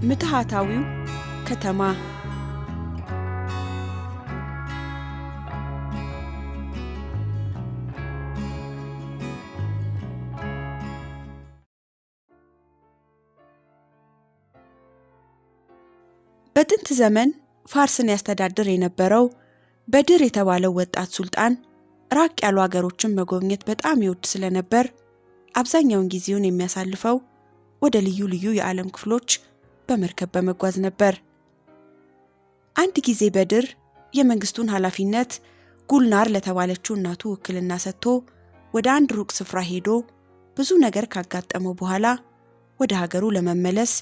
ምትሃታዊው ከተማ። በጥንት ዘመን ፋርስን ያስተዳድር የነበረው በድር የተባለው ወጣት ሱልጣን ራቅ ያሉ ሀገሮችን መጎብኘት በጣም ይወድ ስለነበር አብዛኛውን ጊዜውን የሚያሳልፈው ወደ ልዩ ልዩ የዓለም ክፍሎች በመርከብ በመጓዝ ነበር። አንድ ጊዜ በድር የመንግስቱን ኃላፊነት ጉልናር ለተባለችው እናቱ ውክልና ሰጥቶ ወደ አንድ ሩቅ ስፍራ ሄዶ ብዙ ነገር ካጋጠመው በኋላ ወደ ሀገሩ ለመመለስ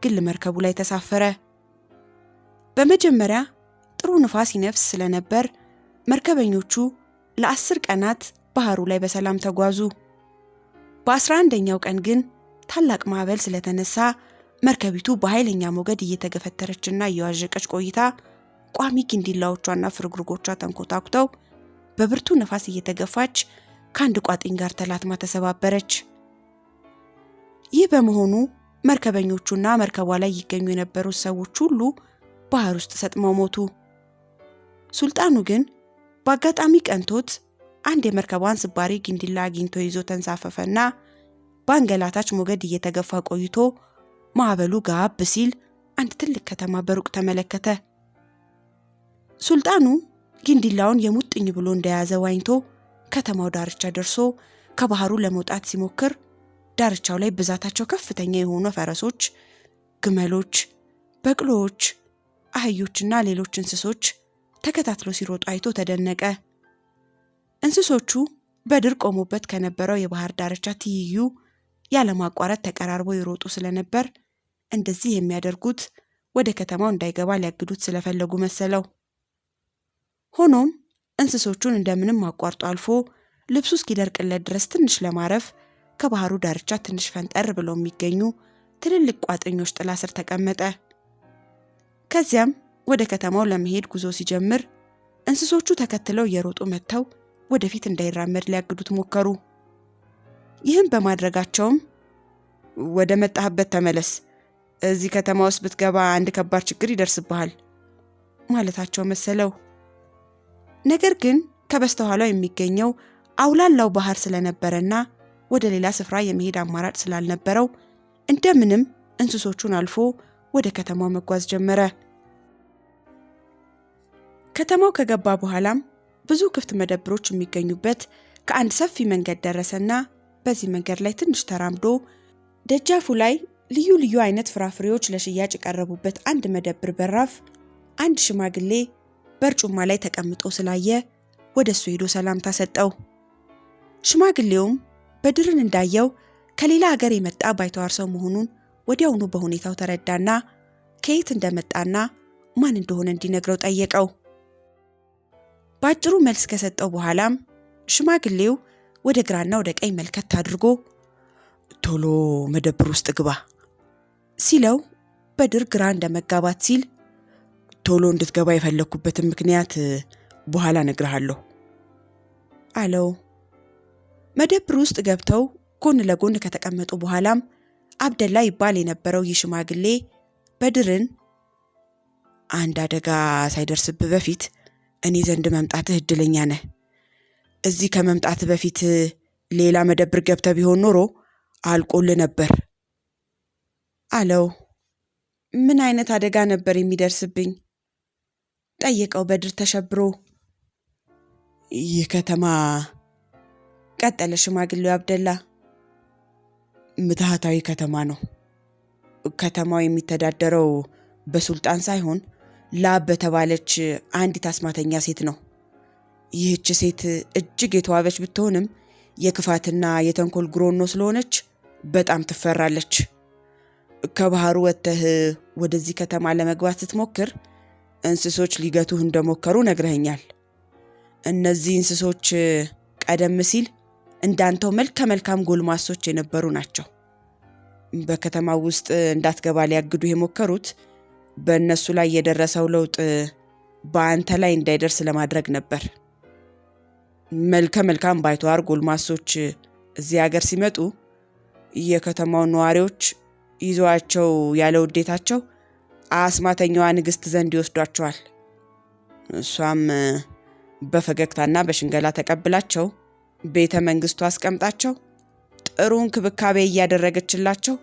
ግል መርከቡ ላይ ተሳፈረ። በመጀመሪያ ጥሩ ንፋስ ይነፍስ ስለነበር መርከበኞቹ ለ10 ቀናት ባህሩ ላይ በሰላም ተጓዙ። በ11ኛው ቀን ግን ታላቅ ማዕበል ስለተነሳ መርከቢቱ በኃይለኛ ሞገድ እየተገፈተረችና እየዋዠቀች ቆይታ ቋሚ ግንዲላዎቿና ፍርግርጎቿ ተንኮታኩተው በብርቱ ነፋስ እየተገፋች ከአንድ ቋጥኝ ጋር ተላትማ ተሰባበረች። ይህ በመሆኑ መርከበኞቹና መርከቧ ላይ ይገኙ የነበሩት ሰዎች ሁሉ ባህር ውስጥ ሰጥመው ሞቱ። ሱልጣኑ ግን በአጋጣሚ ቀንቶት አንድ የመርከቧን ስባሪ ግንዲላ አግኝቶ ይዞ ተንሳፈፈና በአንገላታች ሞገድ እየተገፋ ቆይቶ ማዕበሉ ጋብ ሲል አንድ ትልቅ ከተማ በሩቅ ተመለከተ። ሱልጣኑ ግንዲላውን የሙጥኝ ብሎ እንደያዘ ዋኝቶ ከተማው ዳርቻ ደርሶ ከባህሩ ለመውጣት ሲሞክር ዳርቻው ላይ ብዛታቸው ከፍተኛ የሆኑ ፈረሶች፣ ግመሎች፣ በቅሎዎች፣ አህዮችና ሌሎች እንስሶች ተከታትለው ሲሮጡ አይቶ ተደነቀ። እንስሶቹ በድር ቆሞበት ከነበረው የባህር ዳርቻ ትይዩ ያለማቋረጥ ተቀራርበው ይሮጡ ስለነበር እንደዚህ የሚያደርጉት ወደ ከተማው እንዳይገባ ሊያግዱት ስለፈለጉ መሰለው። ሆኖም እንስሶቹን እንደምንም አቋርጦ አልፎ ልብሱ እስኪደርቅለት ድረስ ትንሽ ለማረፍ ከባህሩ ዳርቻ ትንሽ ፈንጠር ብለው የሚገኙ ትልልቅ ቋጥኞች ጥላ ስር ተቀመጠ። ከዚያም ወደ ከተማው ለመሄድ ጉዞ ሲጀምር እንስሶቹ ተከትለው እየሮጡ መጥተው ወደፊት እንዳይራመድ ሊያግዱት ሞከሩ። ይህም በማድረጋቸውም ወደ መጣህበት ተመለስ፣ እዚህ ከተማ ውስጥ ብትገባ አንድ ከባድ ችግር ይደርስብሃል ማለታቸው መሰለው። ነገር ግን ከበስተኋላው የሚገኘው አውላላው ባህር ስለነበረና ወደ ሌላ ስፍራ የመሄድ አማራጭ ስላልነበረው እንደምንም እንስሶቹን አልፎ ወደ ከተማው መጓዝ ጀመረ። ከተማው ከገባ በኋላም ብዙ ክፍት መደብሮች የሚገኙበት ከአንድ ሰፊ መንገድ ደረሰና በዚህ መንገድ ላይ ትንሽ ተራምዶ ደጃፉ ላይ ልዩ ልዩ አይነት ፍራፍሬዎች ለሽያጭ የቀረቡበት አንድ መደብር በራፍ አንድ ሽማግሌ በርጩማ ላይ ተቀምጦ ስላየ ወደሱ ሄዶ ሰላምታ ሰጠው። ሽማግሌውም በድርን እንዳየው ከሌላ ሀገር የመጣ ባይተዋር ሰው መሆኑን ወዲያውኑ በሁኔታው ተረዳና ከየት እንደመጣና ማን እንደሆነ እንዲነግረው ጠየቀው። በአጭሩ መልስ ከሰጠው በኋላም ሽማግሌው ወደ ግራና ወደ ቀኝ መልከት አድርጎ ቶሎ መደብር ውስጥ ግባ ሲለው በድር ግራ እንደመጋባት ሲል ቶሎ እንድትገባ የፈለኩበትን ምክንያት በኋላ እነግርሃለሁ አለው። መደብር ውስጥ ገብተው ጎን ለጎን ከተቀመጡ በኋላም አብደላ ይባል የነበረው ይህ ሽማግሌ በድርን አንድ አደጋ ሳይደርስብህ በፊት እኔ ዘንድ መምጣትህ እድለኛ ነህ። እዚህ ከመምጣትህ በፊት ሌላ መደብር ገብተህ ቢሆን ኖሮ አልቆልህ ነበር አለው። ምን አይነት አደጋ ነበር የሚደርስብኝ? ጠየቀው በድር ተሸብሮ። ይህ ከተማ፣ ቀጠለ ሽማግሌው አብደላ፣ ምትሃታዊ ከተማ ነው። ከተማው የሚተዳደረው በሱልጣን ሳይሆን ላብ በተባለች አንዲት አስማተኛ ሴት ነው። ይህች ሴት እጅግ የተዋበች ብትሆንም የክፋትና የተንኮል ግሮኖ ስለሆነች በጣም ትፈራለች። ከባህሩ ወጥተህ ወደዚህ ከተማ ለመግባት ስትሞክር እንስሶች ሊገቱህ እንደሞከሩ ነግረኸኛል። እነዚህ እንስሶች ቀደም ሲል እንዳንተው መልከ መልካም ጎልማሶች የነበሩ ናቸው። በከተማው ውስጥ እንዳትገባ ሊያግዱህ የሞከሩት በእነሱ ላይ የደረሰው ለውጥ በአንተ ላይ እንዳይደርስ ለማድረግ ነበር። መልከ መልካም ባይተዋር ጎልማሶች እዚህ ሀገር ሲመጡ የከተማው ነዋሪዎች ይዟቸው ያለ ውዴታቸው አስማተኛዋ ንግስት ዘንድ ይወስዷቸዋል። እሷም በፈገግታና በሽንገላ ተቀብላቸው ቤተ መንግስቱ አስቀምጣቸው ጥሩ እንክብካቤ እያደረገችላቸው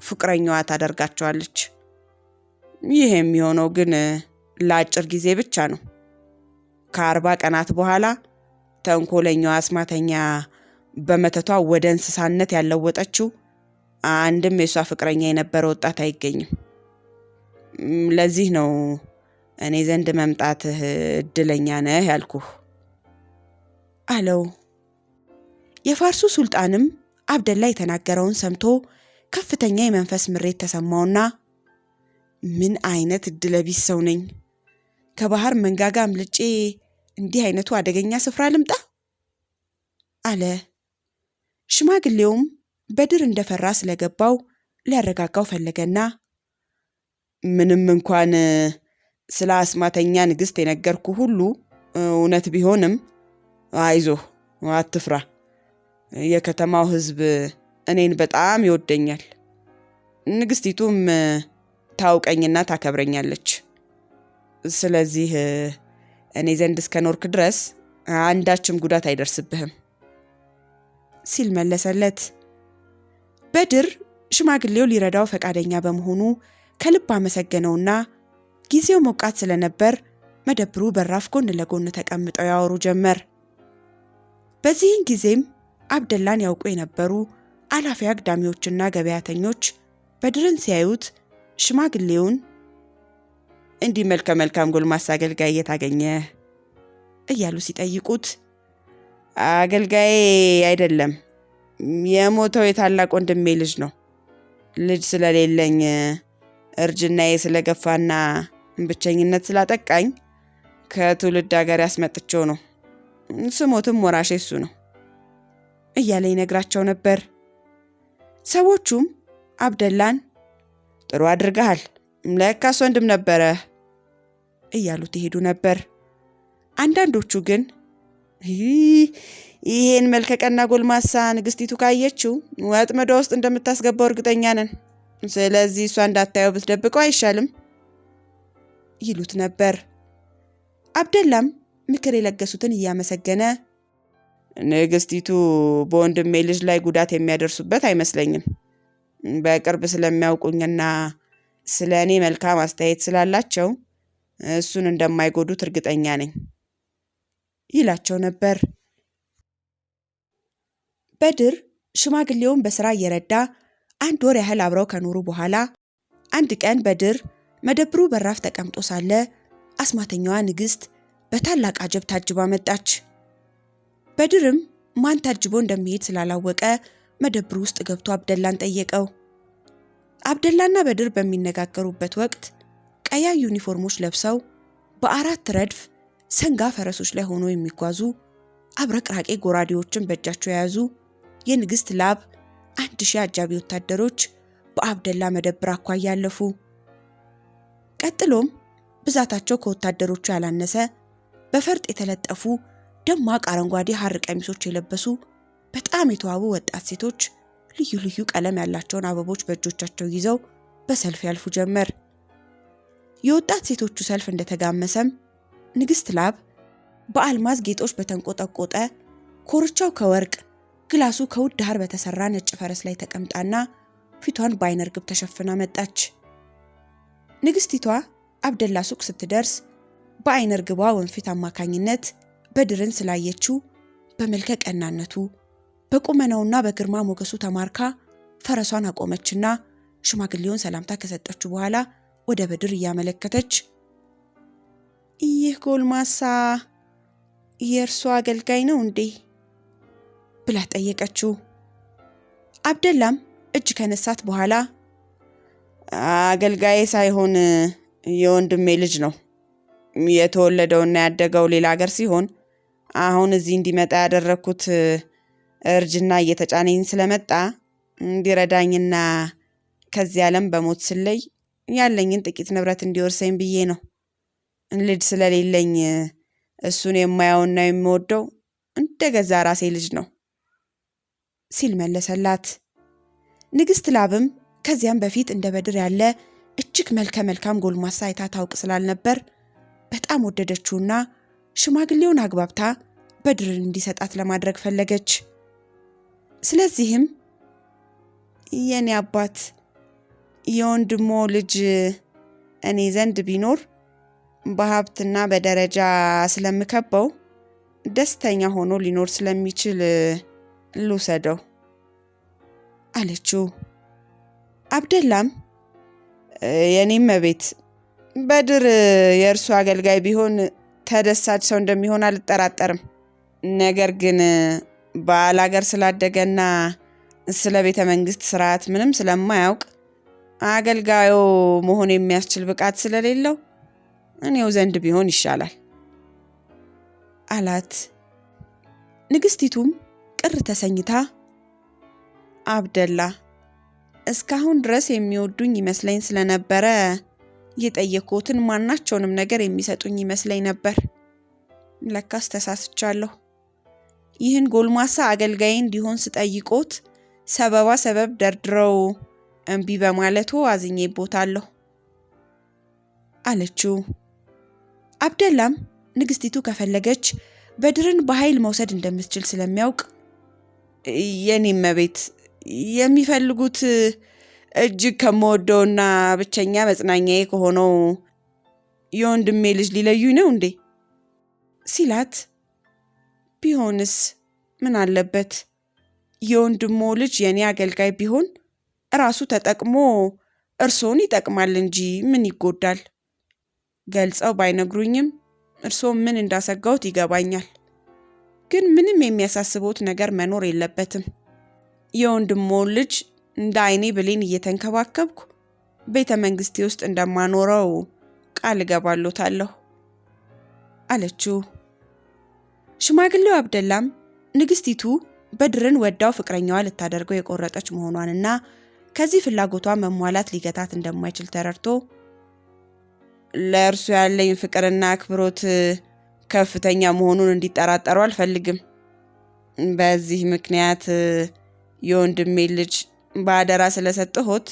ፍቅረኛዋ ታደርጋቸዋለች። ይህ የሚሆነው ግን ለአጭር ጊዜ ብቻ ነው። ከ40 ቀናት በኋላ ተንኮለኛዋ አስማተኛ በመተቷ ወደ እንስሳነት ያለወጠችው አንድም የሷ ፍቅረኛ የነበረ ወጣት አይገኝም። ለዚህ ነው እኔ ዘንድ መምጣትህ እድለኛ ነህ ያልኩህ አለው። የፋርሱ ሱልጣንም አብደላ የተናገረውን ሰምቶ ከፍተኛ የመንፈስ ምሬት ተሰማውና ምን አይነት እድለቢስ ሰው ነኝ! ከባህር መንጋጋ አምልጬ እንዲህ አይነቱ አደገኛ ስፍራ ልምጣ አለ። ሽማግሌውም በድር እንደፈራ ስለገባው ሊያረጋጋው ፈለገና ምንም እንኳን ስለ አስማተኛ ንግስት የነገርኩ ሁሉ እውነት ቢሆንም አይዞህ፣ አትፍራ። የከተማው ህዝብ እኔን በጣም ይወደኛል። ንግስቲቱም ታውቀኝና ታከብረኛለች። ስለዚህ እኔ ዘንድ እስከኖርክ ድረስ አንዳችም ጉዳት አይደርስብህም ሲል መለሰለት። በድር ሽማግሌው ሊረዳው ፈቃደኛ በመሆኑ ከልብ አመሰገነውና ጊዜው ሞቃት ስለነበር መደብሩ በራፍ ጎን ለጎን ተቀምጠው ያወሩ ጀመር። በዚህን ጊዜም አብደላን ያውቁ የነበሩ አላፊ አግዳሚዎችና ገበያተኞች በድርን ሲያዩት ሽማግሌውን እንዲህ መልከ መልካም ጎልማሳ አገልጋይ የታገኘ እያሉ ሲጠይቁት አገልጋይ አይደለም፣ የሞተው የታላቅ ወንድሜ ልጅ ነው። ልጅ ስለሌለኝ እርጅናዬ ስለገፋና ብቸኝነት ስላጠቃኝ ከትውልድ ሀገር ያስመጥቸው ነው። ስሞትም ወራሼ እሱ ነው እያለ ይነግራቸው ነበር። ሰዎቹም አብደላን ጥሩ አድርገሃል፣ ለካስ ወንድም ነበረ እያሉት ይሄዱ ነበር። አንዳንዶቹ ግን ይሄን መልከቀና ጎልማሳ ንግስቲቱ ካየችው ወጥመዷ ውስጥ እንደምታስገባው እርግጠኛ ነን። ስለዚህ እሷ እንዳታየው ብትደብቀው አይሻልም ይሉት ነበር። አብደላም ምክር የለገሱትን እያመሰገነ ንግስቲቱ በወንድሜ ልጅ ላይ ጉዳት የሚያደርሱበት አይመስለኝም። በቅርብ ስለሚያውቁኝና ስለ እኔ መልካም አስተያየት ስላላቸው እሱን እንደማይጎዱት እርግጠኛ ነኝ ይላቸው ነበር። በድር ሽማግሌውን በስራ እየረዳ 1 ወር ያህል አብረው ከኖሩ በኋላ አንድ ቀን በድር መደብሩ በራፍ ተቀምጦ ሳለ አስማተኛዋ ንግስት በታላቅ አጀብ ታጅባ መጣች። በድርም ማን ታጅቦ እንደሚሄድ ስላላወቀ መደብሩ ውስጥ ገብቶ አብደላን ጠየቀው። አብደላና በድር በሚነጋገሩበት ወቅት ቀያይ ዩኒፎርሞች ለብሰው በ4 ረድፍ ሰንጋ ፈረሶች ላይ ሆኖ የሚጓዙ አብረቅራቂ ጎራዴዎችን በእጃቸው የያዙ የንግስት ላብ 1000 አጃቢ ወታደሮች በአብደላ መደብር አኳያ አለፉ። ቀጥሎም ብዛታቸው ከወታደሮቹ ያላነሰ በፈርጥ የተለጠፉ ደማቅ አረንጓዴ ሐር ቀሚሶች የለበሱ በጣም የተዋቡ ወጣት ሴቶች ልዩ ልዩ ቀለም ያላቸውን አበቦች በእጆቻቸው ይዘው በሰልፍ ያልፉ ጀመር። የወጣት ሴቶቹ ሰልፍ እንደተጋመሰም ንግስት ላብ በአልማዝ ጌጦች በተንቆጠቆጠ ኮርቻው ከወርቅ ግላሱ ከውድ ሐር በተሰራ ነጭ ፈረስ ላይ ተቀምጣና ፊቷን በአይነ ርግብ ተሸፍና መጣች። ንግስቲቷ አብደላ ሱቅ ስትደርስ በአይነ ርግቧ ወንፊት አማካኝነት በድርን ስላየችው በመልከ ቀናነቱ በቁመናውና በግርማ ሞገሱ ተማርካ ፈረሷን አቆመችና ሽማግሌውን ሰላምታ ከሰጠችው በኋላ ወደ በድር እያመለከተች ይህ ጎልማሳ የእርሷ አገልጋይ ነው እንዴ ብላ ጠየቀችው። አብደላም እጅ ከነሳት በኋላ አገልጋይ ሳይሆን የወንድሜ ልጅ ነው። የተወለደውና ያደገው ሌላ ሀገር ሲሆን አሁን እዚህ እንዲመጣ ያደረኩት እርጅና እየተጫነኝ ስለመጣ እንዲረዳኝና ከዚህ ዓለም በሞት ስለይ ያለኝን ጥቂት ንብረት እንዲወርሰኝ ብዬ ነው። ልጅ ስለሌለኝ እሱን የማያውና የሚወደው እንደገዛ ራሴ ልጅ ነው ሲል መለሰላት። ንግስት ላብም ከዚያም በፊት እንደ በድር ያለ እጅግ መልካም ጎልማሳ አይታ ታውቅ ስላልነበር በጣም ወደደችውና ሽማግሌውን አግባብታ በድርን እንዲሰጣት ለማድረግ ፈለገች። ስለዚህም የኔ አባት የወንድሞ ልጅ እኔ ዘንድ ቢኖር በሀብትና በደረጃ ስለምከበው ደስተኛ ሆኖ ሊኖር ስለሚችል ልውሰደው አለችው። አብደላም የኔም ቤት በድር የእርሱ አገልጋይ ቢሆን ተደሳች ሰው እንደሚሆን አልጠራጠርም። ነገር ግን ባላገር ስላደገና ስለ ቤተ መንግስት ስርዓት ምንም ስለማያውቅ አገልጋዩ መሆን የሚያስችል ብቃት ስለሌለው እኔው ዘንድ ቢሆን ይሻላል አላት። ንግስቲቱም ቅር ተሰኝታ አብደላ እስካሁን ድረስ የሚወዱኝ ይመስለኝ ስለነበረ የጠየቁትን ማናቸውንም ነገር የሚሰጡኝ ይመስለኝ ነበር። ለካስ ተሳስቻለሁ። ይህን ጎልማሳ አገልጋይ እንዲሆን ስጠይቆት ሰበብ ደርድረው እምቢ በማለቱ አዝኜቦታለሁ አለችው። አብደላም ንግስቲቱ ከፈለገች በድርን በኃይል መውሰድ እንደምትችል ስለሚያውቅ የኔም ቤት የሚፈልጉት እጅግ ከመወደውና ብቸኛ መጽናኛዬ ከሆነው የወንድሜ ልጅ ሊለዩኝ ነው እንዴ ሲላት፣ ቢሆንስ ምን አለበት? የወንድሞ ልጅ የኔ አገልጋይ ቢሆን ራሱ ተጠቅሞ እርሶን ይጠቅማል እንጂ ምን ይጎዳል? ገልጸው ባይነግሩኝም እርሶ ምን እንዳሰጋውት ይገባኛል። ግን ምንም የሚያሳስበውት ነገር መኖር የለበትም። የወንድሞ ልጅ እንደ አይኔ ብሌን እየተንከባከብኩ ቤተ መንግስቴ ውስጥ እንደማኖረው ቃል እገባለታለሁ አለችው። ሽማግሌው አብደላም ንግስቲቱ በድርን ወዳው ፍቅረኛዋ ልታደርገው የቆረጠች መሆኗንና ከዚህ ፍላጎቷ መሟላት ሊገታት እንደማይችል ተረድቶ ለእርሱ ያለኝ ፍቅርና አክብሮት ከፍተኛ መሆኑን እንዲጠራጠሩ አልፈልግም። በዚህ ምክንያት የወንድሜ ልጅ በአደራ ስለሰጠሁት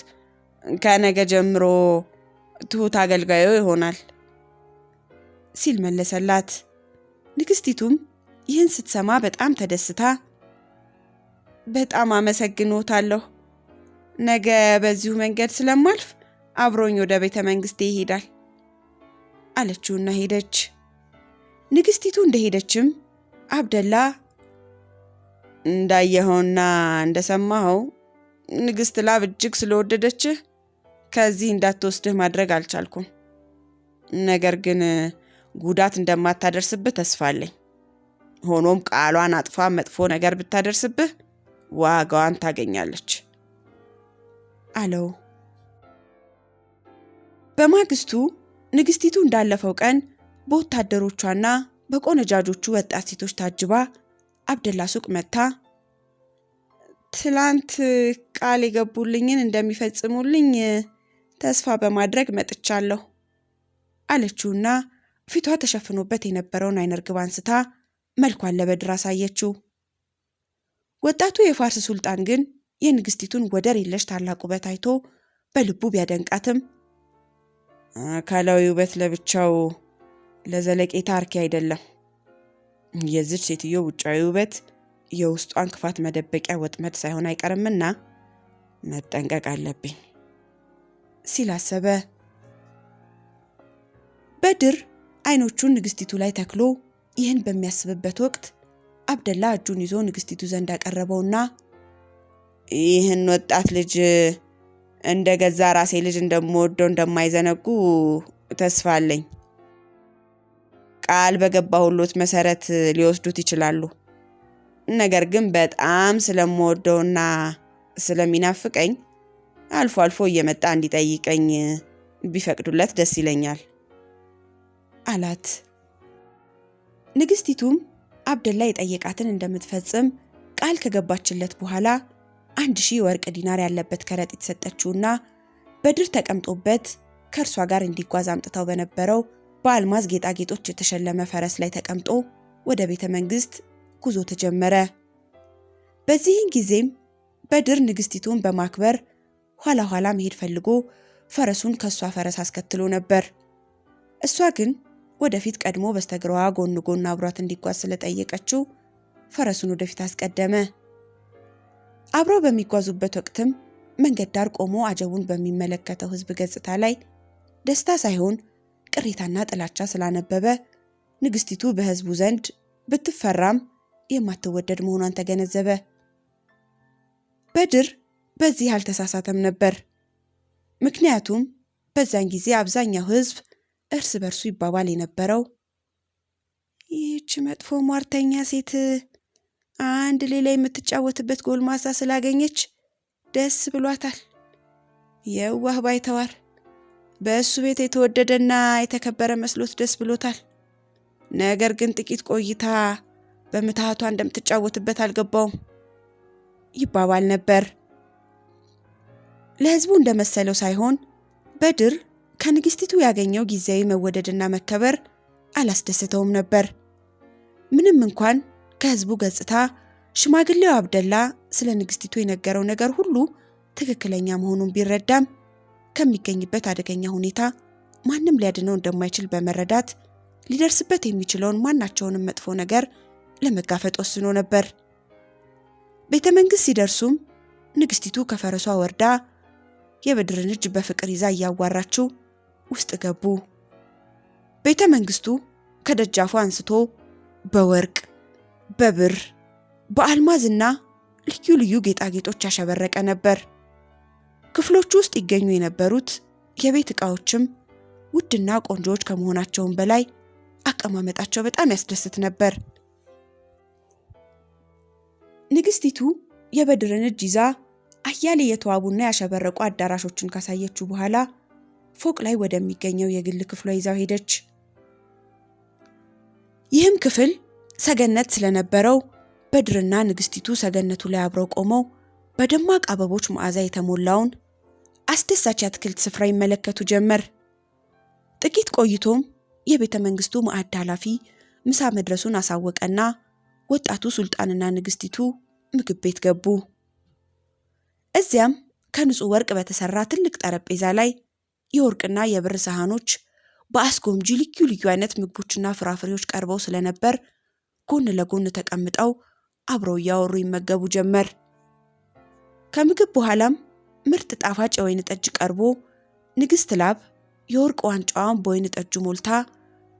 ከነገ ጀምሮ ትሁት አገልጋዩ ይሆናል ሲል መለሰላት። ንግስቲቱም ይህን ስትሰማ በጣም ተደስታ በጣም አመሰግኖታለሁ። ነገ በዚሁ መንገድ ስለማልፍ አብሮኝ ወደ ቤተ መንግስቴ ይሄዳል አለችውና ሄደች። ንግስቲቱ እንደሄደችም አብደላ እንዳየኸውና እንደሰማኸው ንግስት ላብ እጅግ ስለወደደችህ ከዚህ እንዳትወስድህ ማድረግ አልቻልኩም። ነገር ግን ጉዳት እንደማታደርስብህ ተስፋ አለኝ። ሆኖም ቃሏን አጥፋ መጥፎ ነገር ብታደርስብህ ዋጋዋን ታገኛለች አለው። በማግስቱ ንግስቲቱ እንዳለፈው ቀን በወታደሮቿና በቆነጃጆቹ ወጣት ሴቶች ታጅባ አብደላ ሱቅ መታ ትላንት ቃል የገቡልኝን እንደሚፈጽሙልኝ ተስፋ በማድረግ መጥቻለሁ አለችውና ፊቷ ተሸፍኖበት የነበረውን አይነ ርግብ አንስታ መልኳን ለበድር አሳየችው። ወጣቱ የፋርስ ሱልጣን ግን የንግስቲቱን ወደር የለሽ ታላቅ ውበት አይቶ በልቡ ቢያደንቃትም አካላዊ ውበት ለብቻው ለዘለቄታ አርኪ አይደለም። የዚች ሴትዮ ውጫዊ ውበት የውስጧን ክፋት መደበቂያ ወጥመድ ሳይሆን አይቀርምና መጠንቀቅ አለብኝ ሲል አሰበ። በድር አይኖቹን ንግስቲቱ ላይ ተክሎ ይህን በሚያስብበት ወቅት አብደላ እጁን ይዞ ንግስቲቱ ዘንድ አቀረበውና ይህን ወጣት ልጅ እንደ ገዛ ራሴ ልጅ እንደምወደው እንደማይዘነጉ ተስፋ አለኝ። ቃል በገባሁሎት መሰረት ሊወስዱት ይችላሉ። ነገር ግን በጣም ስለምወደውና ስለሚናፍቀኝ አልፎ አልፎ እየመጣ እንዲጠይቀኝ ቢፈቅዱለት ደስ ይለኛል አላት። ንግስቲቱም አብደላ የጠየቃትን እንደምትፈጽም ቃል ከገባችለት በኋላ 1000 ወርቅ ዲናር ያለበት ከረጢት ሰጠችውና በድር ተቀምጦበት ከእርሷ ጋር እንዲጓዝ አምጥተው በነበረው በአልማዝ ጌጣጌጦች የተሸለመ ፈረስ ላይ ተቀምጦ ወደ ቤተ መንግስት ጉዞ ተጀመረ። በዚህን ጊዜም በድር ንግስቲቱን በማክበር ኋላ ኋላ መሄድ ፈልጎ ፈረሱን ከሷ ፈረስ አስከትሎ ነበር። እሷ ግን ወደፊት ቀድሞ በስተግራዋ ጎን ጎን አብሯት እንዲጓዝ ስለጠየቀችው ፈረሱን ወደፊት አስቀደመ። አብረው በሚጓዙበት ወቅትም መንገድ ዳር ቆሞ አጀቡን በሚመለከተው ሕዝብ ገጽታ ላይ ደስታ ሳይሆን ቅሬታና ጥላቻ ስላነበበ ንግስቲቱ በሕዝቡ ዘንድ ብትፈራም የማትወደድ መሆኗን ተገነዘበ። በድር በዚህ አልተሳሳተም ነበር። ምክንያቱም በዛን ጊዜ አብዛኛው ሕዝብ እርስ በርሱ ይባባል የነበረው ይህች መጥፎ ሟርተኛ ሴት አንድ ሌላ የምትጫወትበት ጎልማሳ ስላገኘች ደስ ብሏታል። የዋህ ባይተዋር በእሱ ቤት የተወደደና የተከበረ መስሎት ደስ ብሎታል። ነገር ግን ጥቂት ቆይታ በምትሃቷ እንደምትጫወትበት አልገባውም ይባባል ነበር። ለሕዝቡ እንደመሰለው ሳይሆን በድር ከንግስቲቱ ያገኘው ጊዜያዊ መወደድና መከበር አላስደሰተውም ነበር። ምንም እንኳን ከሕዝቡ ገጽታ ሽማግሌው አብደላ ስለ ንግስቲቱ የነገረው ነገር ሁሉ ትክክለኛ መሆኑን ቢረዳም ከሚገኝበት አደገኛ ሁኔታ ማንም ሊያድነው እንደማይችል በመረዳት ሊደርስበት የሚችለውን ማናቸውንም መጥፎ ነገር ለመጋፈጥ ወስኖ ነበር። ቤተ መንግስት ሲደርሱም ንግስቲቱ ከፈረሷ ወርዳ የበድርን እጅ በፍቅር ይዛ እያዋራችው ውስጥ ገቡ። ቤተ መንግስቱ ከደጃፉ አንስቶ በወርቅ፣ በብር፣ በአልማዝና ልዩ ልዩ ጌጣጌጦች ያሸበረቀ ነበር። ክፍሎቹ ውስጥ ይገኙ የነበሩት የቤት ዕቃዎችም ውድና ቆንጆዎች ከመሆናቸውም በላይ አቀማመጣቸው በጣም ያስደስት ነበር። ንግስቲቱ የበድርን እጅ ይዛ አያሌ የተዋቡና ያሸበረቁ አዳራሾችን ካሳየችው በኋላ ፎቅ ላይ ወደሚገኘው የግል ክፍሏ ይዛው ሄደች። ይህም ክፍል ሰገነት ስለነበረው በድርና ንግስቲቱ ሰገነቱ ላይ አብረው ቆመው በደማቅ አበቦች መዓዛ የተሞላውን አስደሳች አትክልት ስፍራ ይመለከቱ ጀመር። ጥቂት ቆይቶም የቤተ መንግስቱ ማዕድ ኃላፊ ምሳ መድረሱን አሳወቀና ወጣቱ ሱልጣንና ንግስቲቱ ምግብ ቤት ገቡ። እዚያም ከንጹህ ወርቅ በተሰራ ትልቅ ጠረጴዛ ላይ የወርቅና የብር ሰሃኖች በአስጎምጂ ልዩ ልዩ አይነት ምግቦችና ፍራፍሬዎች ቀርበው ስለነበር ጎን ለጎን ተቀምጠው አብረው እያወሩ ይመገቡ ጀመር። ከምግብ በኋላም ምርጥ ጣፋጭ የወይን ጠጅ ቀርቦ ንግስት ላብ የወርቅ ዋንጫዋን በወይን ጠጁ ሞልታ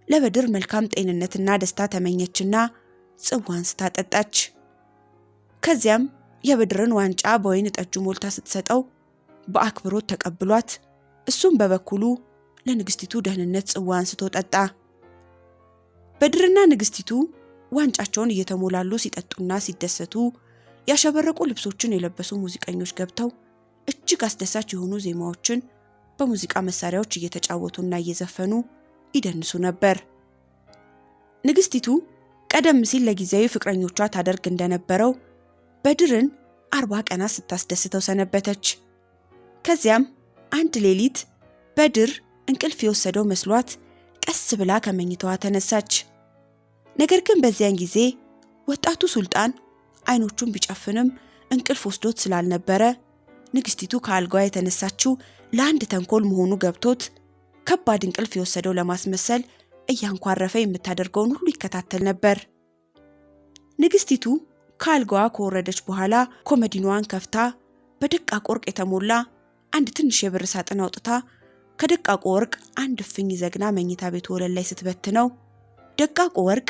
ለበድር መልካም ጤንነትና ደስታ ተመኘችና ጽዋ አንስታ ጠጣች። ከዚያም የበድርን ዋንጫ በወይን ጠጁ ሞልታ ስትሰጠው በአክብሮት ተቀብሏት እሱም በበኩሉ ለንግስቲቱ ደህንነት ጽዋ አንስቶ ጠጣ። በድርና ንግስቲቱ ዋንጫቸውን እየተሞላሉ ሲጠጡና ሲደሰቱ ያሸበረቁ ልብሶችን የለበሱ ሙዚቀኞች ገብተው እጅግ አስደሳች የሆኑ ዜማዎችን በሙዚቃ መሳሪያዎች እየተጫወቱና እየዘፈኑ ይደንሱ ነበር። ንግስቲቱ ቀደም ሲል ለጊዜያዊ ፍቅረኞቿ ታደርግ እንደነበረው በድርን 40 ቀናት ስታስደስተው ሰነበተች። ከዚያም አንድ ሌሊት በድር እንቅልፍ የወሰደው መስሏት ቀስ ብላ ከመኝታዋ ተነሳች። ነገር ግን በዚያን ጊዜ ወጣቱ ሱልጣን አይኖቹን ቢጨፍንም እንቅልፍ ወስዶት ስላልነበረ ንግስቲቱ ከአልጋዋ የተነሳችው ለአንድ ተንኮል መሆኑ ገብቶት ከባድ እንቅልፍ የወሰደው ለማስመሰል እያንኳረፈ የምታደርገውን ሁሉ ይከታተል ነበር። ንግስቲቱ ከአልጋዋ ከወረደች በኋላ ኮመዲኖዋን ከፍታ በደቃቅ ወርቅ የተሞላ አንድ ትንሽ የብር ሳጥን አውጥታ ከደቃቁ ወርቅ አንድ እፍኝ ዘግና መኝታ ቤቱ ወለል ላይ ስትበትነው ደቃቁ ወርቅ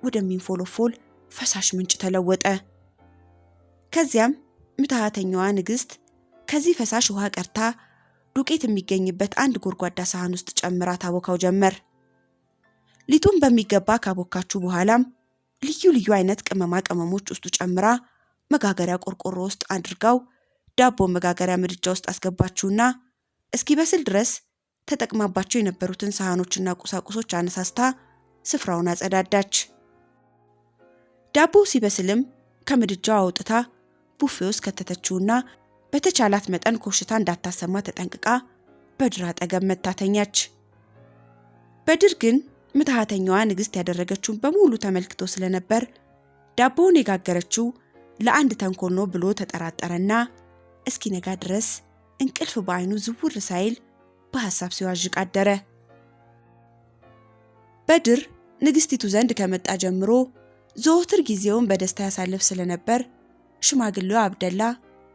ወደሚንፎለፎል ፈሳሽ ምንጭ ተለወጠ። ከዚያም ምትሃተኛዋ ንግስት ከዚህ ፈሳሽ ውሃ ቀርታ ዱቄት የሚገኝበት አንድ ጎድጓዳ ሳህን ውስጥ ጨምራ ታቦካው ጀመር። ሊጡን በሚገባ ካቦካችሁ በኋላም ልዩ ልዩ አይነት ቅመማ ቅመሞች ውስጡ ጨምራ መጋገሪያ ቆርቆሮ ውስጥ አድርጋው ዳቦ መጋገሪያ ምድጃ ውስጥ አስገባችውና እስኪበስል ድረስ ተጠቅማባቸው የነበሩትን ሳህኖችና ቁሳቁሶች አነሳስታ ስፍራውን አጸዳዳች። ዳቦው ሲበስልም ከምድጃው አውጥታ ቡፌ ውስጥ ከተተችውና በተቻላት መጠን ኮሽታ እንዳታሰማ ተጠንቅቃ በድር አጠገብ መታተኛች። በድር ግን ምትሃተኛዋ ንግስት ያደረገችውን በሙሉ ተመልክቶ ስለነበር ዳቦውን የጋገረችው ለአንድ ተንኮል ነው ብሎ ተጠራጠረና እስኪነጋ ድረስ እንቅልፍ በዓይኑ ዝውር ሳይል በሐሳብ ሲዋዥቅ አደረ። በድር ንግስቲቱ ዘንድ ከመጣ ጀምሮ ዘወትር ጊዜውን በደስታ ያሳልፍ ስለነበር ሽማግሌው አብደላ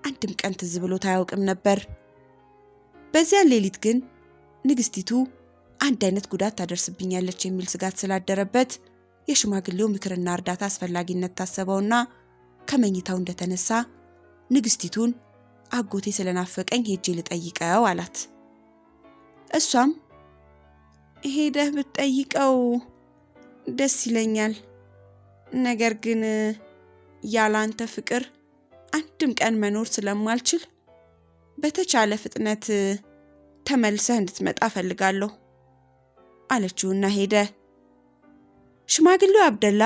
አንድም ቀን ትዝ ብሎት አያውቅም ነበር። በዚያን ሌሊት ግን ንግስቲቱ አንድ አይነት ጉዳት ታደርስብኛለች የሚል ስጋት ስላደረበት የሽማግሌው ምክርና እርዳታ አስፈላጊነት ታሰበውና ከመኝታው እንደተነሳ ንግስቲቱን አጎቴ ስለናፈቀኝ ሄጄ ልጠይቀው አላት። እሷም ሄደህ ብትጠይቀው ደስ ይለኛል፣ ነገር ግን ያላንተ ፍቅር አንድም ቀን መኖር ስለማልችል በተቻለ ፍጥነት ተመልሰህ እንድትመጣ ፈልጋለሁ አለችውና ሄደ። ሽማግሌው አብደላ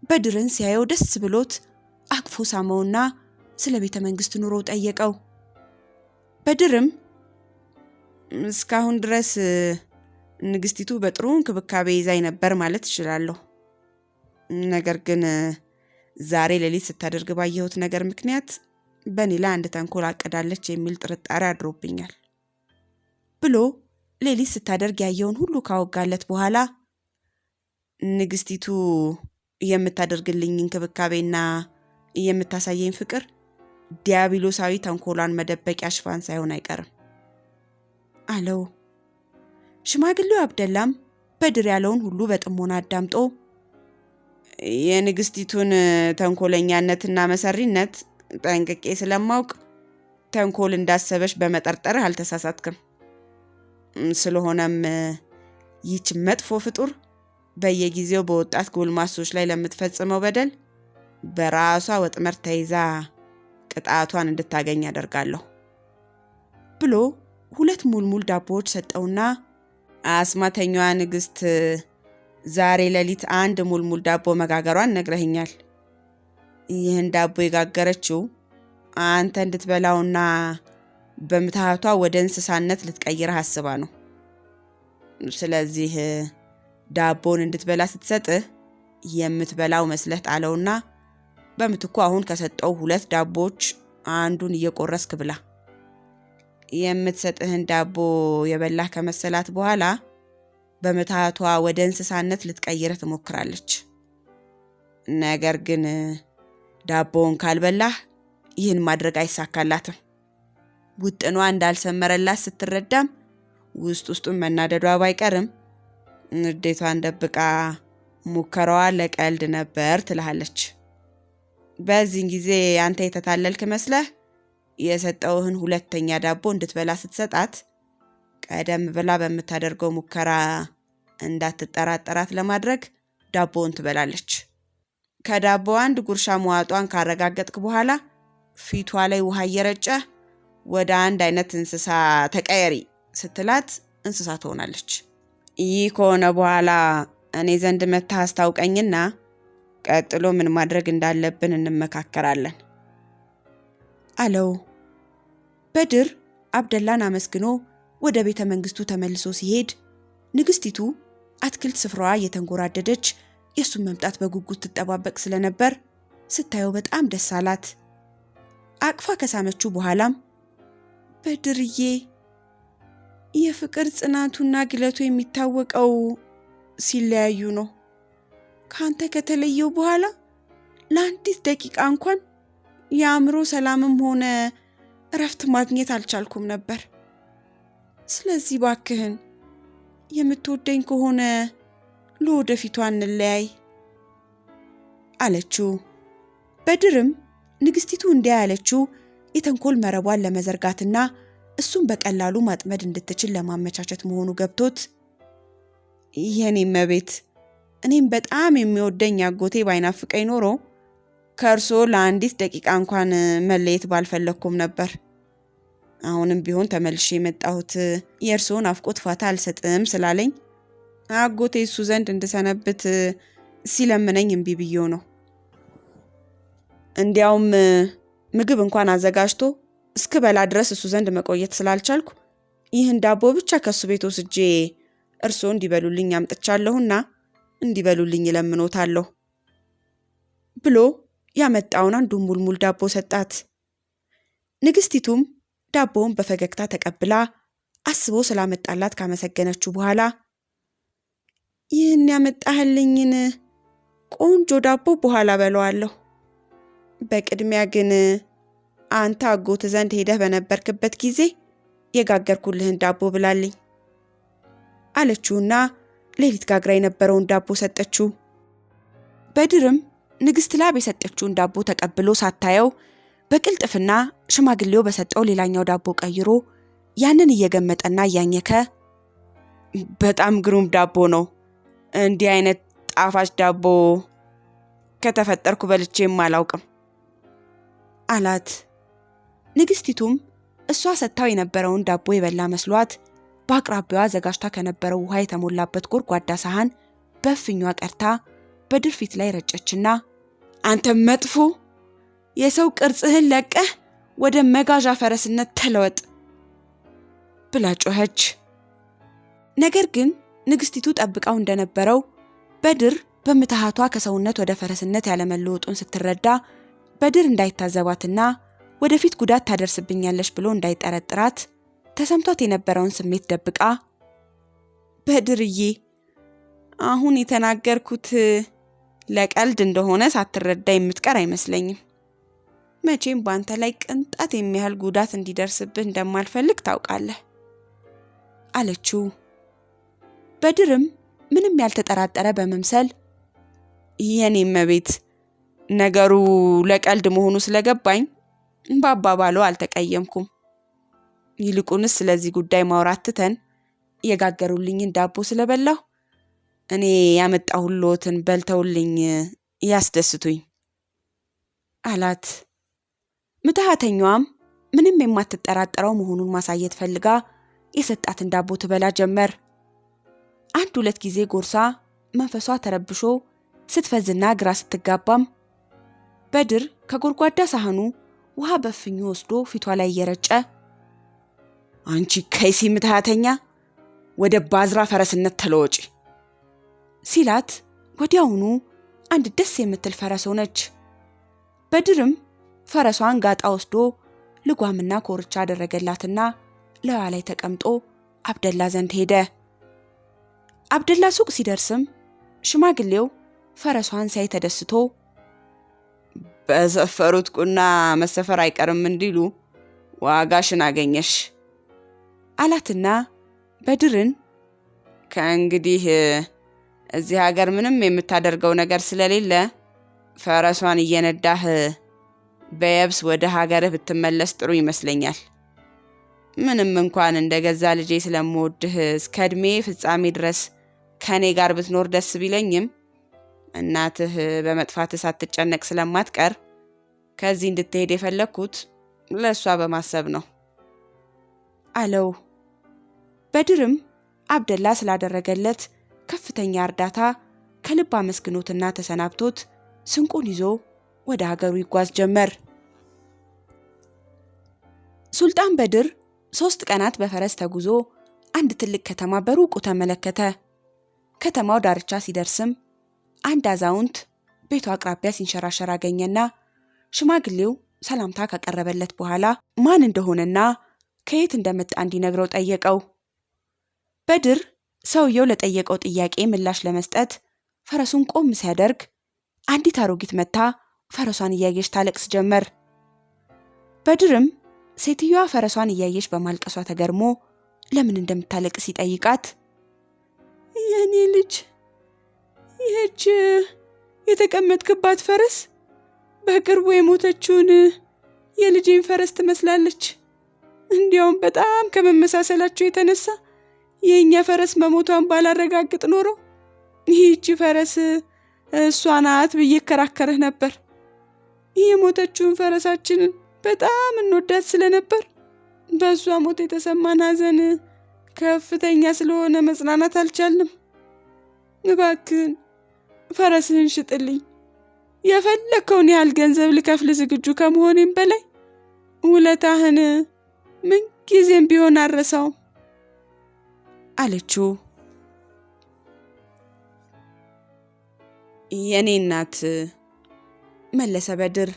በድርን ሲያየው ደስ ብሎት አቅፎ ሳመውና ስለ ቤተ መንግስት ኑሮ ጠየቀው። በድርም እስካሁን ድረስ ንግስቲቱ በጥሩ እንክብካቤ ይዛኝ ነበር ማለት እችላለሁ፣ ነገር ግን ዛሬ ሌሊት ስታደርግ ባየሁት ነገር ምክንያት በእኔ ላይ አንድ ተንኮል አቅዳለች የሚል ጥርጣሬ አድሮብኛል ብሎ ሌሊት ስታደርግ ያየውን ሁሉ ካወጋለት በኋላ ንግስቲቱ የምታደርግልኝ እንክብካቤና የምታሳየኝ ፍቅር ዲያብሎሳዊ ተንኮሏን መደበቂያ ሽፋን ሳይሆን አይቀርም አለው። ሽማግሌው አብደላም በድር ያለውን ሁሉ በጥሞና አዳምጦ የንግስቲቱን ተንኮለኛነትና መሰሪነት ጠንቅቄ ስለማውቅ ተንኮል እንዳሰበሽ በመጠርጠርህ አልተሳሳትክም። ስለሆነም ይህች መጥፎ ፍጡር በየጊዜው በወጣት ጎልማሶች ላይ ለምትፈጽመው በደል በራሷ ወጥመድ ተይዛ ቅጣቷን እንድታገኝ አደርጋለሁ ብሎ 2 ሙልሙል ዳቦዎች ሰጠውና አስማተኛዋ ንግስት ዛሬ ሌሊት 1 ሙልሙል ዳቦ መጋገሯን ነግረኸኛል። ይህን ዳቦ የጋገረችው አንተ እንድትበላውና በምትሃቷ ወደ እንስሳነት ልትቀይርህ አስባ ነው። ስለዚህ ዳቦን እንድትበላ ስትሰጥህ የምትበላው መስለህ ጣለውና በምትኩ አሁን ከሰጠው 2 ዳቦዎች አንዱን እየቆረስክ ብላ። የምትሰጥህን ዳቦ የበላህ ከመሰላት በኋላ በምትሃቷ ወደ እንስሳነት ልትቀይርህ ትሞክራለች። ነገር ግን ዳቦውን ካልበላህ ይህን ማድረግ አይሳካላትም። ውጥኗ እንዳልሰመረላት ስትረዳም ውስጡን መናደዷ ባይቀርም ንዴቷን ደብቃ ሙከራዋ ለቀልድ ነበር ትልሃለች። በዚህን ጊዜ አንተ የተታለልክ መስለህ የሰጠውህን 2ኛ ዳቦ እንድትበላ ስትሰጣት ቀደም ብላ በምታደርገው ሙከራ እንዳትጠራጠራት ለማድረግ ዳቦውን ትበላለች። ከዳቦ 1 ጉርሻ መዋጧን ካረጋገጥክ በኋላ ፊቷ ላይ ውሃ እየረጨ ወደ አንድ አይነት እንስሳ ተቀየሪ ስትላት እንስሳ ትሆናለች። ይህ ከሆነ በኋላ እኔ ዘንድ መጥተህ አስታውቀኝና ቀጥሎ ምን ማድረግ እንዳለብን እንመካከራለን አለው። በድር አብደላን አመስግኖ ወደ ቤተ መንግስቱ ተመልሶ ሲሄድ ንግስቲቱ አትክልት ስፍራዋ እየተንጎራደደች የሱን መምጣት በጉጉት ትጠባበቅ ስለነበር ስታየው በጣም ደስ አላት። አቅፋ ከሳመችው በኋላም በድርዬ የፍቅር ጽናቱና ግለቱ የሚታወቀው ሲለያዩ ነው። ካንተ ከተለየው በኋላ ለአንዲት ደቂቃ እንኳን የአእምሮ ሰላምም ሆነ እረፍት ማግኘት አልቻልኩም ነበር። ስለዚህ ባክህን የምትወደኝ ከሆነ ለወደፊቱ እንለያይ አለችው። በድርም ንግስቲቱ እንዲያ ያለችው የተንኮል መረቧን ለመዘርጋትና እሱን በቀላሉ ማጥመድ እንድትችል ለማመቻቸት መሆኑ ገብቶት የኔ መቤት እኔም በጣም የሚወደኝ አጎቴ ባይናፍቀኝ ኖሮ ከእርሶ ለአንዲት ደቂቃ እንኳን መለየት ባልፈለኩም ነበር። አሁንም ቢሆን ተመልሼ የመጣሁት የእርሶን ናፍቆት ፋታ አልሰጥም ስላለኝ አጎቴ እሱ ዘንድ እንድሰነብት ሲለምነኝ እምቢ ብዬው ነው። እንዲያውም ምግብ እንኳን አዘጋጅቶ እስክበላ ድረስ እሱ ዘንድ መቆየት ስላልቻልኩ ይህን ዳቦ ብቻ ከሱ ቤት ወስጄ እርሶ እንዲበሉልኝ አምጥቻለሁና እንዲበሉልኝ እለምኖታለሁ ብሎ ያመጣውን 1 ሙልሙል ዳቦ ሰጣት። ንግስቲቱም ዳቦውን በፈገግታ ተቀብላ አስቦ ስላመጣላት ካመሰገነችው በኋላ ይህን ያመጣህልኝን ቆንጆ ዳቦ በኋላ በለዋለሁ። በቅድሚያ ግን አንተ አጎት ዘንድ ሄደህ በነበርክበት ጊዜ የጋገርኩልህን ዳቦ ብላልኝ አለችውና ሌሊት ጋግራ የነበረውን ዳቦ ሰጠችው። በድርም ንግስት ላብ የሰጠችውን ዳቦ ተቀብሎ ሳታየው በቅልጥፍና ሽማግሌው በሰጠው ሌላኛው ዳቦ ቀይሮ ያንን እየገመጠና እያኘከ በጣም ግሩም ዳቦ ነው፣ እንዲህ አይነት ጣፋጭ ዳቦ ከተፈጠርኩ በልቼም አላውቅም አላት። ንግስቲቱም እሷ ሰጥታው የነበረውን ዳቦ የበላ መስሏት በአቅራቢያዋ አዘጋጅታ ከነበረው ውሃ የተሞላበት ጎድጓዳ ሳህን በእፍኟ ቀርታ በድር ፊት ላይ ረጨችና አንተ መጥፎ የሰው ቅርጽህን ለቀህ ወደ መጋዣ ፈረስነት ተለወጥ ብላ ጮኸች። ነገር ግን ንግስቲቱ ጠብቃው እንደነበረው በድር በምትሃቷ ከሰውነት ወደ ፈረስነት ያለመለወጡን ስትረዳ በድር እንዳይታዘባትና ወደፊት ጉዳት ታደርስብኛለሽ ብሎ እንዳይጠረጥራት ተሰምቷት የነበረውን ስሜት ደብቃ በድርዬ አሁን የተናገርኩት ለቀልድ እንደሆነ ሳትረዳ የምትቀር አይመስለኝም። መቼም ባንተ ላይ ቅንጣት የሚያህል ጉዳት እንዲደርስብህ እንደማልፈልግ ታውቃለህ አለችው። በድርም ምንም ያልተጠራጠረ በመምሰል የኔ እመቤት ነገሩ ለቀልድ መሆኑ ስለገባኝ በአባባሉ አልተቀየምኩም። ይልቁንስ ስለዚህ ጉዳይ ማውራት ትተን የጋገሩልኝን ዳቦ ስለበላሁ እኔ ያመጣሁልዎትን በልተውልኝ ያስደስቱኝ አላት። ምትሃተኛዋም ምንም የማትጠራጠረው መሆኑን ማሳየት ፈልጋ የሰጣትን ዳቦ ትበላ ጀመር። አንድ ሁለት ጊዜ ጎርሳ መንፈሷ ተረብሾ ስትፈዝና ግራ ስትጋባም በድር ከጎድጓዳ ሳህኑ ውሃ በፍኙ ወስዶ ፊቷ ላይ እየረጨ አንቺ ከይሲ ምትሃተኛ ወደ ባዝራ ፈረስነት ተለወጪ ሲላት ወዲያውኑ አንድ ደስ የምትል ፈረስ ሆነች። በድርም ፈረሷን ጋጣ ወስዶ ልጓምና ኮርቻ አደረገላትና ለዋ ላይ ተቀምጦ አብደላ ዘንድ ሄደ። አብደላ ሱቅ ሲደርስም ሽማግሌው ፈረሷን ሲያይ ተደስቶ በሰፈሩት ቁና መሰፈር አይቀርም እንዲሉ ዋጋሽን አገኘሽ አላትና በድርን ከእንግዲህ እዚህ ሀገር ምንም የምታደርገው ነገር ስለሌለ ፈረሷን እየነዳህ በየብስ ወደ ሀገርህ ብትመለስ ጥሩ ይመስለኛል። ምንም እንኳን እንደገዛ ልጄ ስለምወድህ እስከ ዕድሜ ፍጻሜ ድረስ ከኔ ጋር ብትኖር ደስ ቢለኝም እናትህ በመጥፋትህ ሳትጨነቅ ስለማትቀር ከዚህ እንድትሄድ የፈለግኩት ለእሷ በማሰብ ነው አለው። በድርም አብደላ ስላደረገለት ከፍተኛ እርዳታ ከልብ አመስግኖትና ተሰናብቶት ስንቁን ይዞ ወደ ሀገሩ ይጓዝ ጀመር። ሱልጣን በድር 3 ቀናት በፈረስ ተጉዞ አንድ ትልቅ ከተማ በሩቁ ተመለከተ። ከተማው ዳርቻ ሲደርስም አንድ አዛውንት ቤቱ አቅራቢያ ሲንሸራሸር አገኘና ሽማግሌው ሰላምታ ካቀረበለት በኋላ ማን እንደሆነና ከየት እንደመጣ እንዲነግረው ጠየቀው። በድር ሰውየው ለጠየቀው ጥያቄ ምላሽ ለመስጠት ፈረሱን ቆም ሲያደርግ አንዲት አሮጊት መታ ፈረሷን እያየች ታለቅስ ጀመር። በድርም ሴትዮዋ ፈረሷን እያየች በማልቀሷ ተገርሞ ለምን እንደምታለቅስ ይጠይቃት። የኔ ልጅ ይህች የተቀመጥክባት ፈረስ በቅርቡ የሞተችውን የልጄን ፈረስ ትመስላለች። እንዲያውም በጣም ከመመሳሰላቸው የተነሳ የኛ ፈረስ መሞቷን ባላረጋግጥ ኖሮ ይህች ፈረስ እሷ ናት ብዬ እከራከርህ ነበር። የሞተችውን ፈረሳችንን በጣም እንወዳት ስለነበር በእሷ ሞት የተሰማን ሐዘን ከፍተኛ ስለሆነ መጽናናት አልቻልንም። እባክህን ፈረስህን ሽጥልኝ። የፈለከውን ያህል ገንዘብ ልከፍል ዝግጁ ከመሆኔም በላይ ውለታህን ምን ጊዜም ቢሆን አልረሳውም አለችው። የኔ እናት መለሰ በድር፣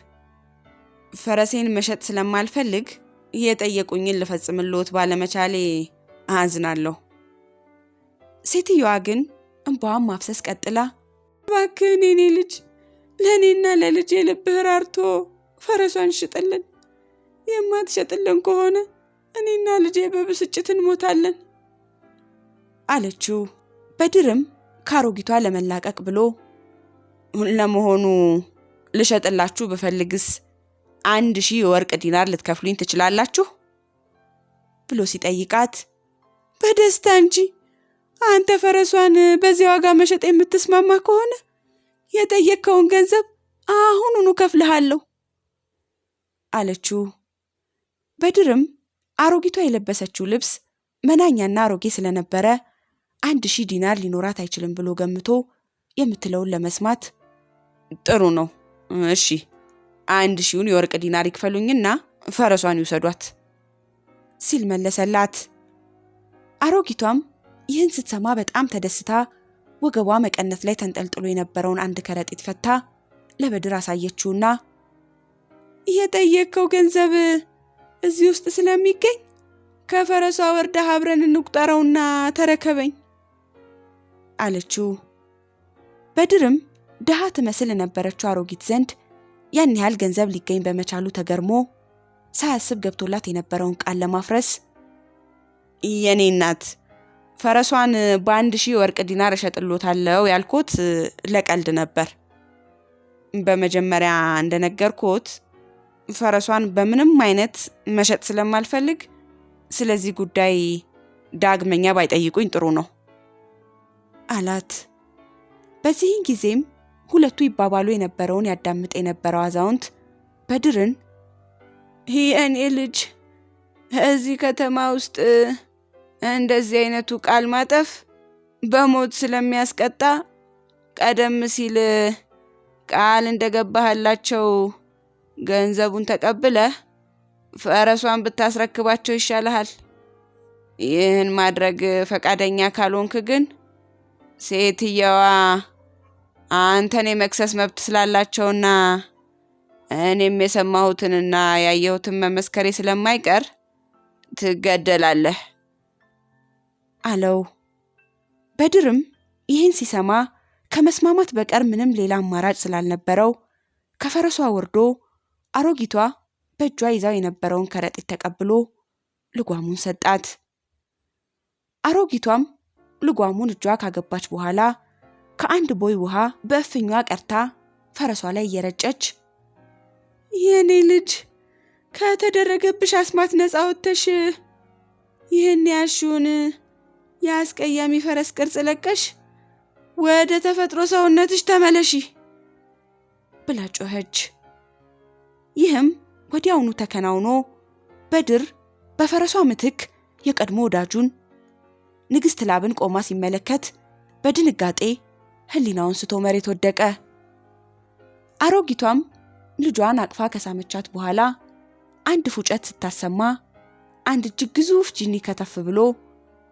ፈረሴን መሸጥ ስለማልፈልግ የጠየቁኝን ልፈጽምልዎት ባለመቻሌ አዝናለሁ። ሴትዮዋ ግን እንባዋን ማፍሰስ ቀጥላ እባክህን የኔ ልጅ ለእኔና ለልጄ ልብህ ራርቶ ፈረሷን ሽጥልን። የማትሸጥልን ከሆነ እኔና ልጄ በብስጭት እንሞታለን አለችው። በድርም ካሮጊቷ ለመላቀቅ ብሎ ለመሆኑ ልሸጥላችሁ ብፈልግስ 1000 የወርቅ ዲናር ልትከፍሉኝ ትችላላችሁ ብሎ ሲጠይቃት በደስታ እንጂ አንተ ፈረሷን በዚህ ዋጋ መሸጥ የምትስማማ ከሆነ የጠየቅከውን ገንዘብ አሁኑኑ ከፍልሃለሁ አለችው። በድርም አሮጊቷ የለበሰችው ልብስ መናኛና አሮጌ ስለነበረ 1000 ዲናር ሊኖራት አይችልም ብሎ ገምቶ የምትለውን ለመስማት ጥሩ ነው፣ እሺ 1000 የወርቅ ዲናር ይክፈሉኝና ፈረሷን ይውሰዷት ሲል መለሰላት። አሮጊቷም ይህን ስትሰማ በጣም ተደስታ ወገቧ መቀነት ላይ ተንጠልጥሎ የነበረውን አንድ ከረጢት ፈታ ለበድር አሳየችውና የጠየቅከው ገንዘብ እዚህ ውስጥ ስለሚገኝ ከፈረሷ ወርዳ አብረን እንቁጠረውና ተረከበኝ አለችው። በድርም ድሃ ትመስል የነበረችው አሮጊት ዘንድ ያን ያህል ገንዘብ ሊገኝ በመቻሉ ተገርሞ ሳያስብ ገብቶላት የነበረውን ቃል ለማፍረስ የኔ እናት ፈረሷን በ1000 የወርቅ ዲናር እሸጥልዎታለሁ ያልኩት ለቀልድ ነበር። በመጀመሪያ እንደነገርኩት ፈረሷን በምንም አይነት መሸጥ ስለማልፈልግ ስለዚህ ጉዳይ ዳግመኛ ባይጠይቁኝ ጥሩ ነው አላት። በዚህን ጊዜም ሁለቱ ይባባሉ የነበረውን ያዳምጥ የነበረው አዛውንት በድርን የኔ ልጅ እዚህ ከተማ ውስጥ እንደዚህ አይነቱ ቃል ማጠፍ በሞት ስለሚያስቀጣ ቀደም ሲል ቃል እንደገባህላቸው ገንዘቡን ተቀብለህ ፈረሷን ብታስረክባቸው ይሻልሃል። ይህን ማድረግ ፈቃደኛ ካልሆንክ ግን ሴትየዋ አንተን የመክሰስ መብት ስላላቸውና እኔም የሰማሁትንና ያየሁትን መመስከሬ ስለማይቀር ትገደላለህ አለው። በድርም ይህን ሲሰማ ከመስማማት በቀር ምንም ሌላ አማራጭ ስላልነበረው ከፈረሷ ወርዶ አሮጊቷ በእጇ ይዛው የነበረውን ከረጢት ተቀብሎ ልጓሙን ሰጣት። አሮጊቷም ልጓሙን እጇ ካገባች በኋላ ከአንድ ቦይ ውሃ በእፍኟ ቀርታ ፈረሷ ላይ እየረጨች የኔ ልጅ ከተደረገብሽ አስማት ነፃ ወጥተሽ ይህን ያልሽውን የአስቀያሚ ፈረስ ቅርጽ ለቀሽ ወደ ተፈጥሮ ሰውነትሽ ተመለሺ ብላ ጮኸች። ይህም ወዲያውኑ ተከናውኖ በድር በፈረሷ ምትክ የቀድሞ ወዳጁን ንግሥት ላብን ቆማ ሲመለከት በድንጋጤ ህሊናውን ስቶ መሬት ወደቀ። አሮጊቷም ልጇን አቅፋ ከሳመቻት በኋላ አንድ ፉጨት ስታሰማ አንድ እጅግ ግዙፍ ጂኒ ከተፍ ብሎ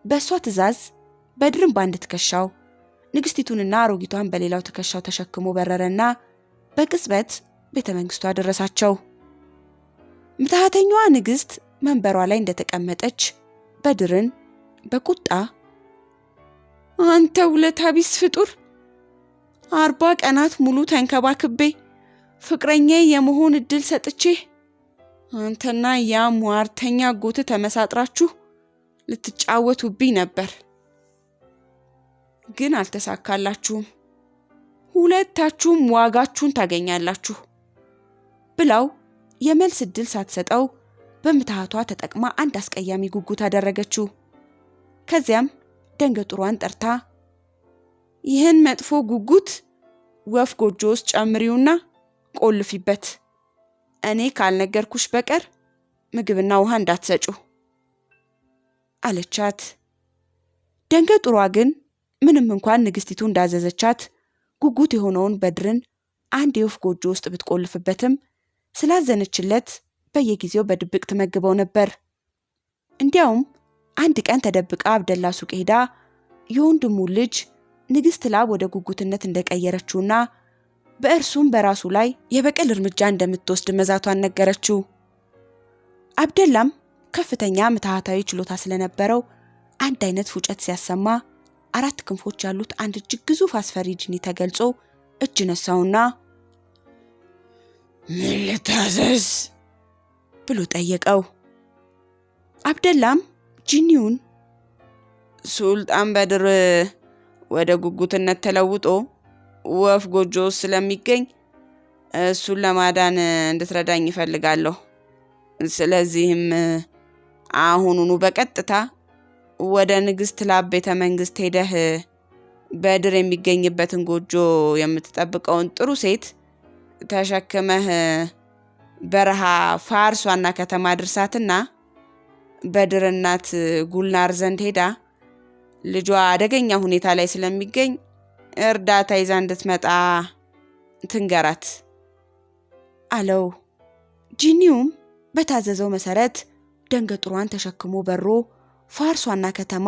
በእሷ ትእዛዝ በድርን በአንድ ትከሻው ንግሥቲቱንና አሮጊቷን በሌላው ትከሻው ተሸክሞ በረረና በቅጽበት ቤተ መንግስቱ አደረሳቸው። ምትሃተኛዋ ንግሥት መንበሯ ላይ እንደተቀመጠች በድርን በቁጣ አንተ ውለታ ቢስ ፍጡር 40 ቀናት ሙሉ ተንከባክቤ ፍቅረኛ የመሆን እድል ሰጥቼ አንተና ያ ሟርተኛ ጎት ተመሳጥራችሁ ልትጫወቱብኝ ነበር፣ ግን አልተሳካላችሁም። ሁለታችሁም ዋጋችሁን ታገኛላችሁ ብላው የመልስ እድል ሳትሰጠው በምትሃቷ ተጠቅማ አንድ አስቀያሚ ጉጉት አደረገችው። ከዚያም ደንገጡሯን ጠርታ ይህን መጥፎ ጉጉት ወፍ ጎጆ ውስጥ ጨምሪውና ቆልፊበት፣ እኔ ካልነገርኩሽ በቀር ምግብና ውሃ እንዳትሰጩ አለቻት። ደንገጡሯ ግን ምንም እንኳን ንግሥቲቱ እንዳዘዘቻት ጉጉት የሆነውን በድርን አንድ የወፍ ጎጆ ውስጥ ብትቆልፍበትም ስላዘነችለት በየጊዜው በድብቅ ትመግበው ነበር። እንዲያውም አንድ ቀን ተደብቃ አብደላ ሱቅ ሄዳ የወንድሙ ልጅ ንግሥት ላብ ወደ ጉጉትነት እንደቀየረችውና በእርሱም በራሱ ላይ የበቀል እርምጃ እንደምትወስድ መዛቷን ነገረችው። አብደላም ከፍተኛ ምትሃታዊ ችሎታ ስለነበረው አንድ አይነት ፉጨት ሲያሰማ 4 ክንፎች ያሉት አንድ እጅግ ግዙፍ አስፈሪ ጂኒ ተገልጾ እጅ ነሳውና ምን ልታዘዝ ብሎ ጠየቀው። አብደላም ጂኒውን ሱልጣን በድር ወደ ጉጉትነት ተለውጦ ወፍ ጎጆ ስለሚገኝ እሱን ለማዳን እንድትረዳኝ ይፈልጋለሁ። ስለዚህም አሁኑኑ በቀጥታ ወደ ንግስት ላብ ቤተ መንግስት ሄደህ በድር የሚገኝበትን ጎጆ የምትጠብቀውን ጥሩ ሴት ተሸክመህ በረሃ ፋርስ ዋና ከተማ ድርሳትና በድር እናት ጉልናር ዘንድ ሄዳ ልጇ አደገኛ ሁኔታ ላይ ስለሚገኝ እርዳታ ይዛ እንድትመጣ ትንገራት አለው። ጂኒውም በታዘዘው መሰረት ደንገጥሯን ተሸክሞ በሮ ፋርስ ዋና ከተማ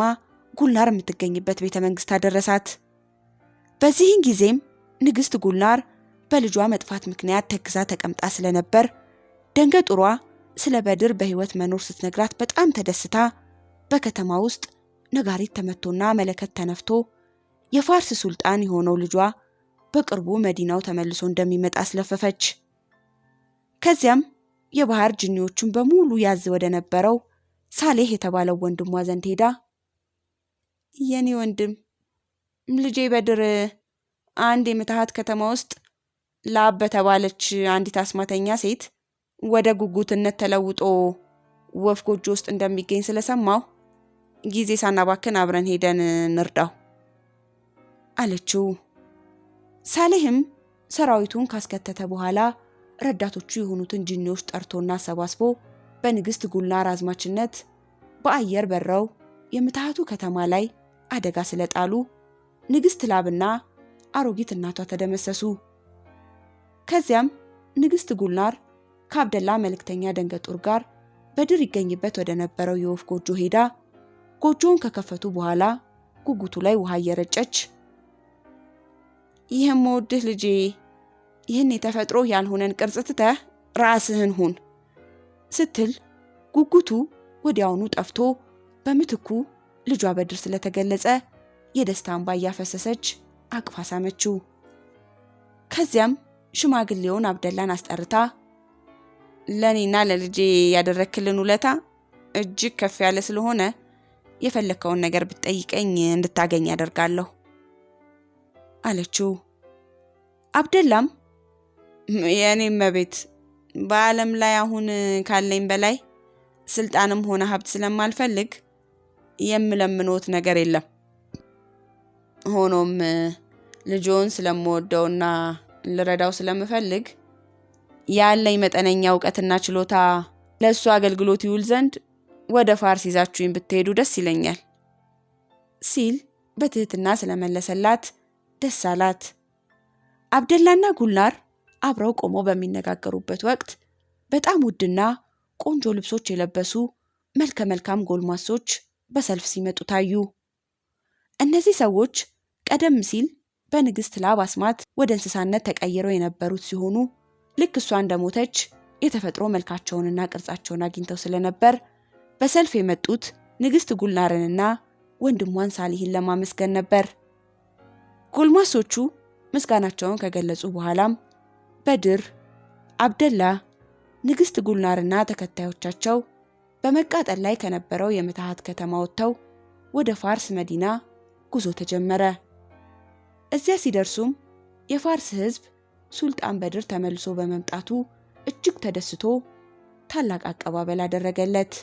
ጉልናር የምትገኝበት ቤተ መንግስት አደረሳት። በዚህን ጊዜም ንግስት ጉልናር በልጇ መጥፋት ምክንያት ተክዛ ተቀምጣ ስለነበር ደንገጥሯ ስለ በድር በህይወት መኖር ስትነግራት በጣም ተደስታ በከተማ ውስጥ ነጋሪት ተመቶና መለከት ተነፍቶ የፋርስ ሱልጣን የሆነው ልጇ በቅርቡ መዲናው ተመልሶ እንደሚመጣ አስለፈፈች። ከዚያም የባህር ጂኒዎችን በሙሉ ያዝ ወደ ነበረው ሳሌህ የተባለው ወንድሟ ዘንድ ሄዳ የኔ ወንድም ልጄ በድር አንድ የምትሃት ከተማ ውስጥ ላብ በተባለች አንዲት አስማተኛ ሴት ወደ ጉጉትነት ተለውጦ ወፍ ጎጆ ውስጥ እንደሚገኝ ስለሰማው ጊዜ ሳናባክን አብረን ሄደን እንርዳው አለችው። ሳሌህም ሰራዊቱን ካስከተተ በኋላ ረዳቶቹ የሆኑትን ጂኒዎች ጠርቶና አሰባስቦ በንግስት ጉልናር አዝማችነት በአየር በረው የምትሃቱ ከተማ ላይ አደጋ ስለጣሉ ንግስት ላብና አሮጊት እናቷ ተደመሰሱ። ከዚያም ንግስት ጉልናር ከአብደላ መልእክተኛ ደንገጡር ጋር በድር ይገኝበት ወደ ነበረው የወፍ ጎጆ ሄዳ ጎጆውን ከከፈቱ በኋላ ጉጉቱ ላይ ውሃ እየረጨች ይህም ወድህ ልጄ ይህን የተፈጥሮ ያልሆነን ቅርጽ ትተህ ራስህን ሁን ስትል ጉጉቱ ወዲያውኑ ጠፍቶ በምትኩ ልጇ በድር ስለተገለጸ የደስታ እንባ እያፈሰሰች አቅፋ ሳመችው። ከዚያም ሽማግሌውን አብደላን አስጠርታ ለኔና ለልጄ ያደረክልን ውለታ እጅግ ከፍ ያለ ስለሆነ የፈለከውን ነገር ብትጠይቀኝ እንድታገኝ ያደርጋለሁ አለችው። አብደላም የኔም መቤት በዓለም ላይ አሁን ካለኝ በላይ ስልጣንም ሆነ ሀብት ስለማልፈልግ የምለምኖት ነገር የለም። ሆኖም ልጆን ስለምወደውና ልረዳው ስለምፈልግ ያለኝ መጠነኛ እውቀትና ችሎታ ለሱ አገልግሎት ይውል ዘንድ ወደ ፋርስ ይዛችሁኝ ብትሄዱ ደስ ይለኛል ሲል በትህትና ስለመለሰላት ደስ አላት። አብደላና ጉልናር አብረው ቆመው በሚነጋገሩበት ወቅት በጣም ውድና ቆንጆ ልብሶች የለበሱ መልከ መልካም ጎልማሶች በሰልፍ ሲመጡ ታዩ። እነዚህ ሰዎች ቀደም ሲል በንግስት ላብ አስማት ወደ እንስሳነት ተቀይረው የነበሩት ሲሆኑ ልክ እሷ እንደሞተች የተፈጥሮ መልካቸውንና ቅርጻቸውን አግኝተው ስለነበር በሰልፍ የመጡት ንግስት ጉልናርንና ወንድሟን ሳሊህን ለማመስገን ነበር። ጎልማሶቹ ምስጋናቸውን ከገለጹ በኋላም በድር፣ አብደላ፣ ንግስት ጉልናርና ተከታዮቻቸው በመቃጠል ላይ ከነበረው የምትሃት ከተማ ወጥተው ወደ ፋርስ መዲና ጉዞ ተጀመረ። እዚያ ሲደርሱም የፋርስ ህዝብ ሱልጣን በድር ተመልሶ በመምጣቱ እጅግ ተደስቶ ታላቅ አቀባበል አደረገለት።